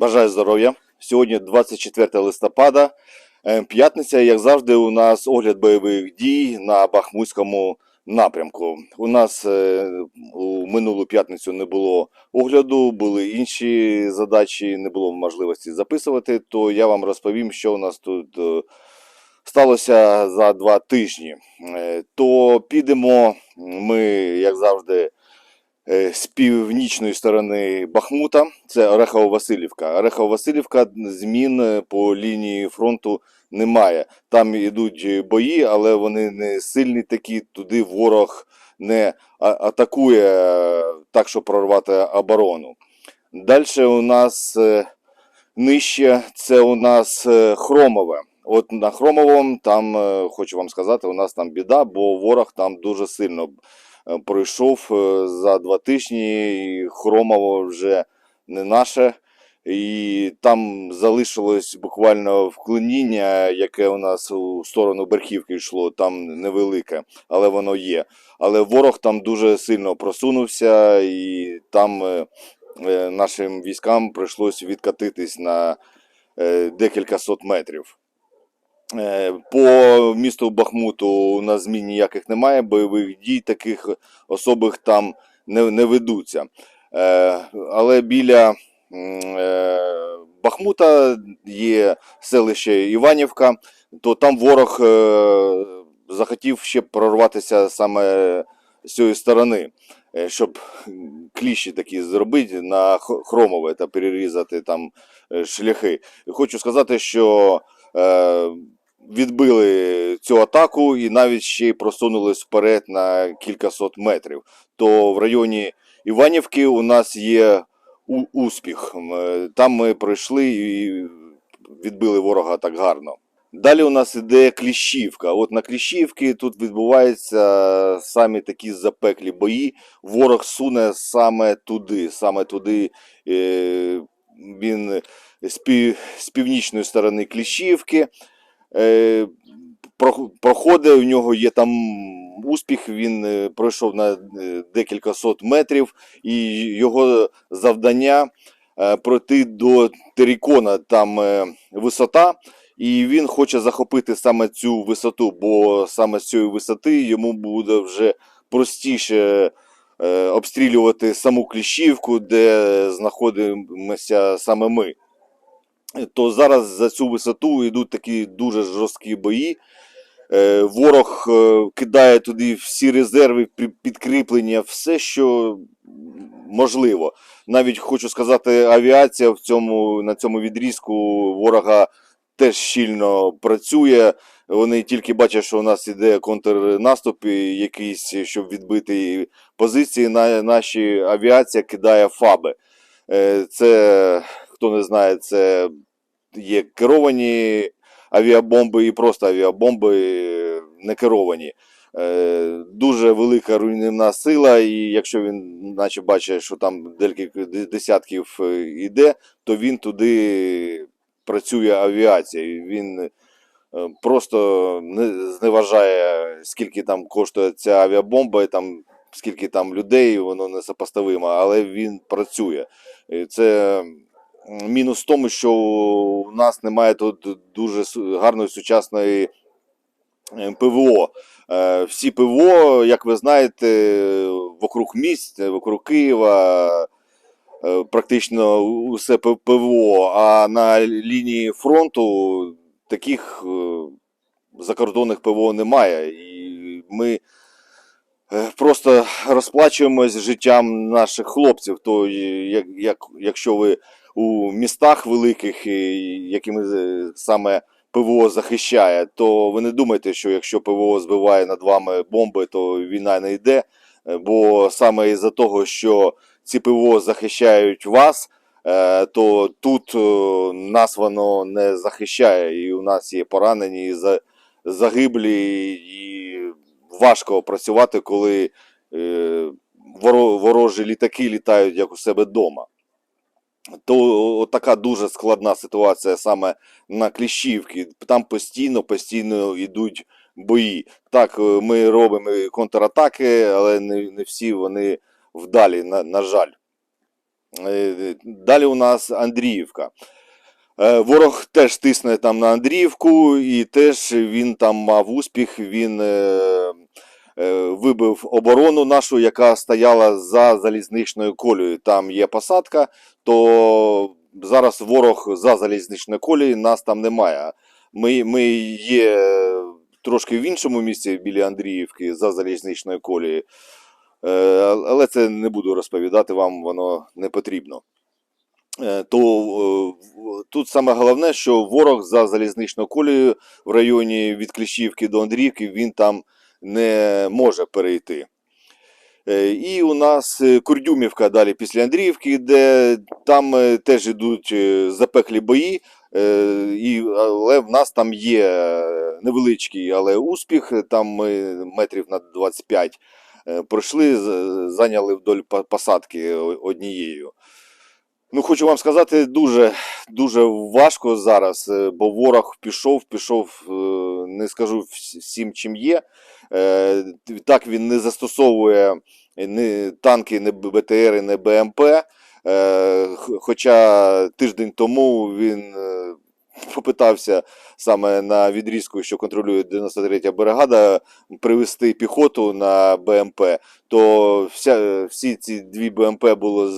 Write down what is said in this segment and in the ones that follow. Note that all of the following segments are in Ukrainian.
Бажаю здоров'я. Сьогодні 24 листопада, п'ятниця, як завжди, у нас огляд бойових дій на Бахмутському напрямку. У нас у минулу п'ятницю не було огляду, були інші задачі, не було можливості записувати, то я вам розповім, що у нас тут сталося за 2 тижні. То підемо ми, як завжди, з північної сторони Бахмута, це Орехово-Василівка. Орехово-Василівка, змін по лінії фронту немає. Там йдуть бої, але вони не сильні такі, туди ворог не атакує так, щоб прорвати оборону. Далі у нас нижче, це у нас Хромове. От на Хромовому, там, хочу вам сказати, у нас там біда, бо ворог там дуже сильно пройшов за 2 тижні, і Хромово вже не наше. І там залишилось буквально вклиніння, яке у нас у сторону Берхівки йшло, там невелике, але воно є. Але ворог там дуже сильно просунувся, і там нашим військам прийшлось відкатитись на декілька сот метрів. По місту Бахмуту у нас змін ніяких немає, бойових дій таких особих там не ведуться. Але біля Бахмута є селище Іванівка, то там ворог захотів ще прорватися саме з цієї сторони, щоб кліщі такі зробити на Хромове та перерізати там шляхи. Хочу сказати, що відбили цю атаку і навіть ще й просунулись вперед на кількасот метрів. То в районі Іванівки у нас є успіх. Там ми пройшли і відбили ворога так гарно. Далі у нас іде Кліщівка. От на Кліщівці тут відбуваються самі такі запеклі бої. Ворог суне саме туди. Він з північної сторони Кліщівки проходить, у нього є там успіх, він пройшов на декілька сот метрів, і його завдання пройти до Терікона, там висота, і він хоче захопити саме цю висоту, бо саме з цієї висоти йому буде вже простіше обстрілювати саму Кліщівку, де знаходимося саме ми. То зараз за цю висоту йдуть такі дуже жорсткі бої. Ворог кидає туди всі резерви, підкріплення, все, що можливо. Навіть хочу сказати, авіація на цьому відрізку ворога теж щільно працює. Вони тільки бачать, що у нас іде контрнаступ якийсь, щоб відбити позиції. Наші авіація кидає фаби. Це, хто не знає, це є керовані авіабомби і просто авіабомби не керовані. Дуже велика руйнівна сила, і якщо він наче бачить, що там декілька десятків йде, то він туди працює авіація. Він просто не зневажає, скільки там коштує ця авіабомба, там, скільки там людей, воно несопоставимо, але він працює. Це мінус в тому, що у нас немає тут дуже гарної сучасної ПВО. Всі ПВО, як ви знаєте, вокруг міст, вокруг Києва, практично усе ПВО, а на лінії фронту таких закордонних ПВО немає. І ми просто розплачуємось життям наших хлопців. То якщо ви у містах великих, якими саме ПВО захищає, то ви не думайте, що якщо ПВО збиває над вами бомби, то війна не йде. Бо саме із-за того, що ці ПВО захищають вас, то тут нас воно не захищає. І у нас є поранені, і загиблі, і важко працювати, коли ворожі літаки літають як у себе вдома. То така дуже складна ситуація саме на Кліщівці. Там постійно йдуть бої. Так, ми робимо контратаки, але не всі вони вдалі, на жаль. Далі у нас Андріївка. Ворог теж тисне там на Андріївку, і теж він там мав успіх, він вибив оборону нашу, яка стояла за залізничною колією. Там є посадка, то зараз ворог за залізничною колією, нас там немає. Ми є трошки в іншому місці біля Андріївки, за залізничною колією, але це не буду розповідати вам, воно не потрібно. То тут саме головне, що ворог за залізничною колією в районі від Кліщівки до Андріївки, він там не може перейти. І у нас Курдюмівка далі після Андріївки, де там теж йдуть запеклі бої, але в нас там є невеличкий, але успіх, там ми метрів на 25 пройшли, зайняли вдоль посадки однією. Ну, хочу вам сказати, дуже важко зараз, бо ворог пішов, не скажу всім, чим є. Так він не застосовує ні танки, ні БТРи, ні БМП. Хоча тиждень тому він попитався саме на відрізку, що контролює 93-я бригада, привезти піхоту на БМП, то всі ці дві БМП були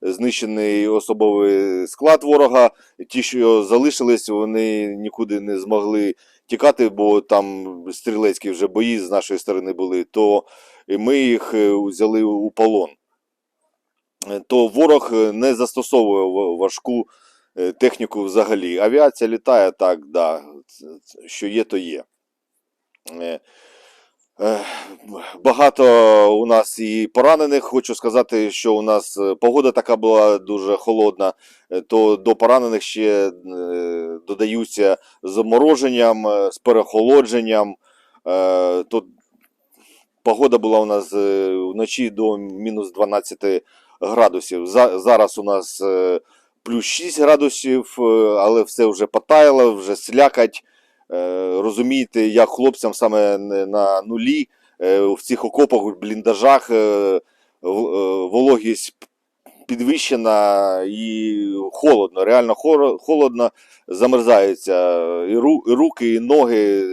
знищений особовий склад ворога. Ті, що залишились, вони нікуди не змогли тікати, бо там стрілецькі вже бої з нашої сторони були, то ми їх взяли у полон. То ворог не застосовує важку техніку взагалі. Авіація літає, так, да, що є, то є. Багато у нас і поранених. Хочу сказати, що у нас погода така була дуже холодна, то до поранених ще додаються з замороженням, з перехолодженням. То погода була у нас вночі до мінус 12 градусів. Зараз у нас плюс 6 градусів, але все вже потаяло, вже слякать. Розумієте, як хлопцям саме на нулі, в цих окопах, в бліндажах, вологість підвищена і холодно, реально холодно, замерзаються і руки, і ноги.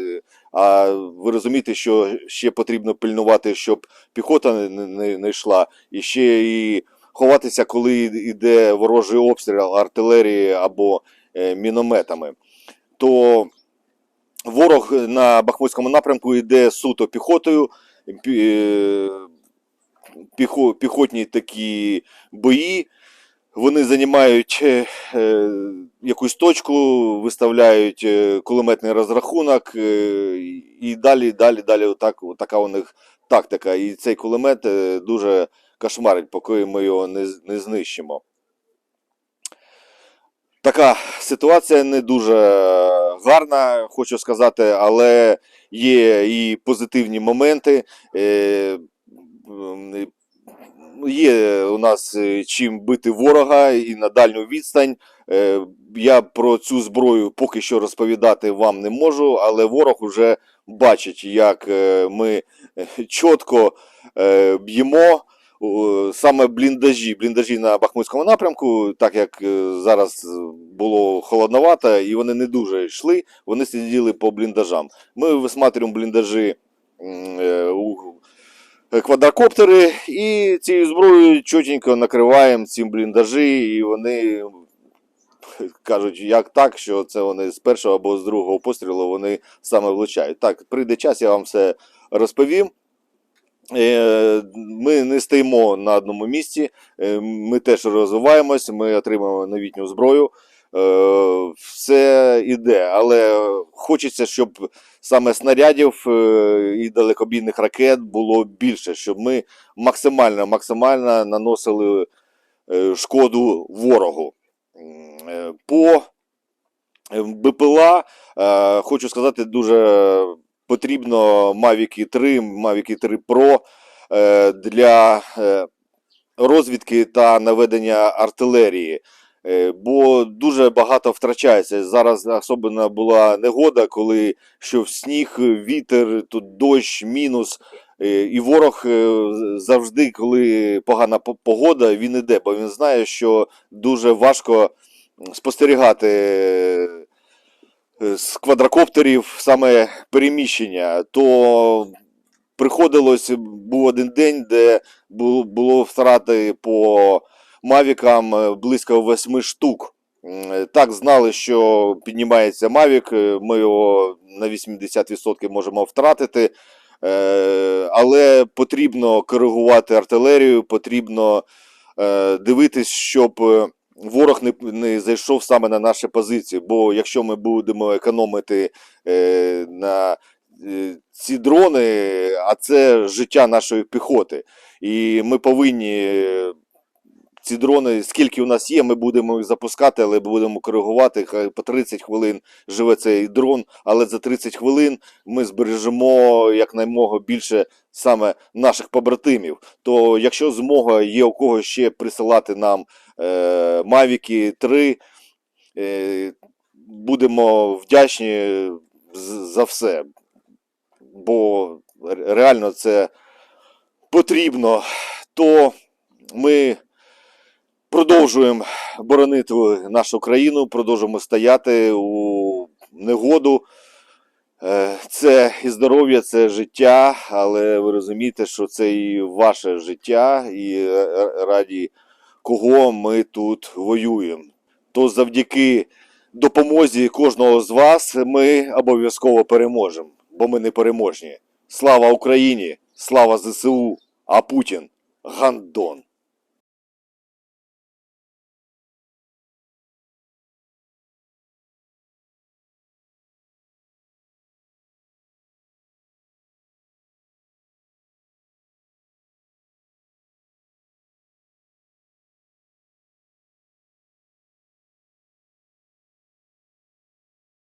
А ви розумієте, що ще потрібно пильнувати, щоб піхота не йшла, і ще і ховатися, коли йде ворожий обстріл артилерії або мінометами. То ворог на Бахмутському напрямку йде суто піхотою, піхотні такі бої. Вони займають якусь точку, виставляють кулеметний розрахунок і далі така у них тактика. І цей кулемет дуже кошмарить, поки ми його не знищимо. Така ситуація не дуже гарна, хочу сказати, але є і позитивні моменти. Є у нас чим бити ворога і на дальню відстань. Я про цю зброю поки що розповідати вам не можу, але ворог вже бачить, як ми чітко б'ємо. Саме бліндажі на Бахмутському напрямку, так як зараз було холодновато і вони не дуже йшли, вони сиділи по бліндажам. Ми висматрюємо бліндажі квадрокоптери і цією зброєю чотенько накриваємо ці бліндажі, і вони кажуть, як так, що це вони з першого або з другого пострілу вони саме влучають. Так, прийде час, я вам все розповім. Ми не стоїмо на одному місці, ми теж розвиваємось, ми отримуємо новітню зброю, все йде, але хочеться, щоб саме снарядів і далекобійних ракет було більше, щоб ми максимально наносили шкоду ворогу. По БПЛА, хочу сказати, дуже потрібно Mavic 3, Mavic 3 Pro для розвідки та наведення артилерії, бо дуже багато втрачається. Зараз особливо була негода, коли що в сніг, вітер, тут дощ, мінус, І ворог завжди, коли погана погода, він іде, бо він знає, що дуже важко спостерігати з квадрокоптерів саме переміщення. То приходилось, був один день, де було втрати по мавікам близько 8 штук. Так, знали, що піднімається мавік, ми його на 80% можемо втратити, але потрібно коригувати артилерію, потрібно дивитись, щоб ворог не зайшов саме на наші позиції, бо якщо ми будемо економити на ці дрони, а це життя нашої піхоти, і ми повинні ці дрони, скільки у нас є, ми будемо їх запускати, але будемо коригувати. Хай по 30 хвилин живе цей дрон, але за 30 хвилин ми збережемо якнаймога більше саме наших побратимів. То якщо змога є у когось ще присилати нам Мавіки 3, будемо вдячні за все. Бо реально це потрібно. То ми продовжуємо боронити нашу країну, продовжуємо стояти у негоду. Це і здоров'я, це життя, але ви розумієте, що це і ваше життя, і раді кого ми тут воюємо. То завдяки допомозі кожного з вас ми обов'язково переможемо, бо ми непереможні. Слава Україні, слава ЗСУ, а Путін – гандон.